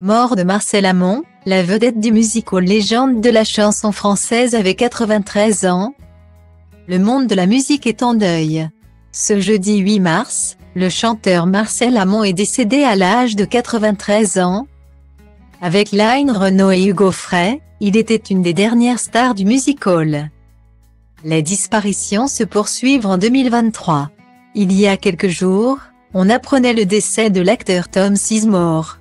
Mort de Marcel Amont, la vedette du musical légende de la chanson française avait 93 ans. Le monde de la musique est en deuil. Ce jeudi 8 mars, le chanteur Marcel Amont est décédé à l'âge de 93 ans. Avec Line Renaud et Hugo Frey, il était une des dernières stars du musical. Les disparitions se poursuivent en 2023. Il y a quelques jours, on apprenait le décès de l'acteur Tom Sizemore.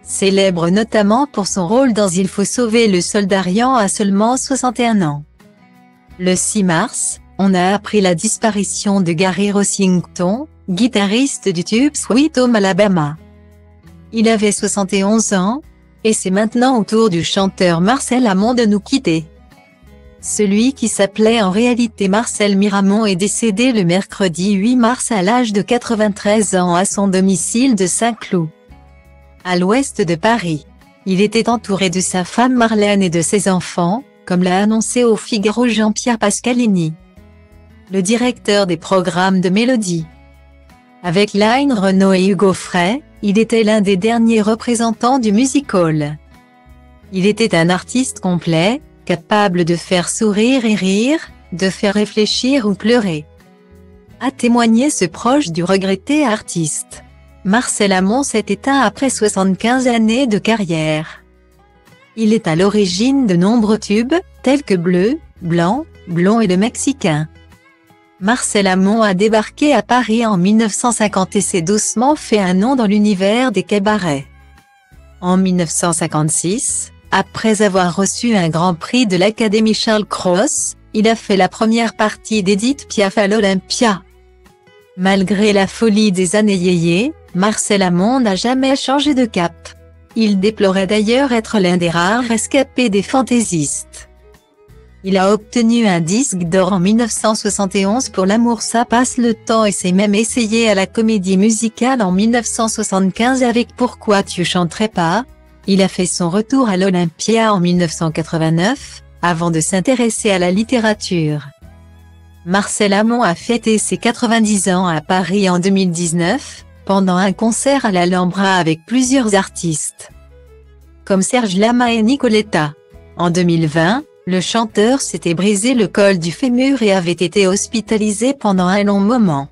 Célèbre notamment pour son rôle dans Il faut sauver le soldat Ryan à seulement 61 ans. Le 6 mars, on a appris la disparition de Gary Rossington, guitariste du tube Sweet Home Alabama. Il avait 71 ans, et c'est maintenant au tour du chanteur Marcel Amont de nous quitter. Celui qui s'appelait en réalité Marcel Miramont est décédé le mercredi 8 mars à l'âge de 93 ans à son domicile de Saint-Cloud, à l'ouest de Paris. Il était entouré de sa femme Marlène et de ses enfants, comme l'a annoncé au Figaro Jean-Pierre Pascalini, le directeur des programmes de Mélodie. Avec Line Renaud et Hugo Frey, il était l'un des derniers représentants du musical. Il était un artiste complet, capable de faire sourire et rire, de faire réfléchir ou pleurer, a témoigné ce proche du regretté artiste. Marcel Amont s'est éteint après 75 années de carrière. Il est à l'origine de nombreux tubes, tels que Bleu, Blanc, Blond et Le Mexicain. Marcel Amont a débarqué à Paris en 1950 et s'est doucement fait un nom dans l'univers des cabarets. En 1956, après avoir reçu un grand prix de l'Académie Charles Cros, il a fait la première partie d'Édith Piaf à l'Olympia. Malgré la folie des années yéyé, Marcel Amont n'a jamais changé de cap. Il déplorait d'ailleurs être l'un des rares rescapés des fantaisistes. Il a obtenu un disque d'or en 1971 pour L'amour ça passe le temps et s'est même essayé à la comédie musicale en 1975 avec Pourquoi tu chanterais pas. Il a fait son retour à l'Olympia en 1989, avant de s'intéresser à la littérature. Marcel Amont a fêté ses 90 ans à Paris en 2019, pendant un concert à l'Alhambra avec plusieurs artistes, comme Serge Lama et Nicoletta. En 2020, le chanteur s'était brisé le col du fémur et avait été hospitalisé pendant un long moment,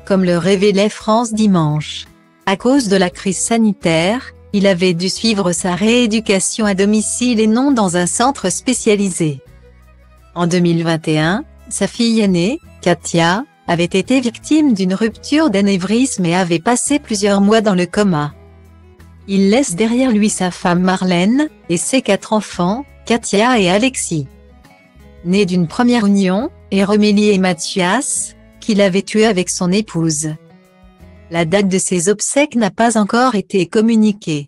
comme le révélait France Dimanche. À cause de la crise sanitaire, il avait dû suivre sa rééducation à domicile et non dans un centre spécialisé. En 2021, sa fille aînée, Katia, avait été victime d'une rupture d'anévrisme et avait passé plusieurs mois dans le coma. Il laisse derrière lui sa femme Marlène, et ses 4 enfants, Katia et Alexis, nés d'une première union, et Romélie et Mathias, qu'il avait tués avec son épouse. La date de ses obsèques n'a pas encore été communiquée.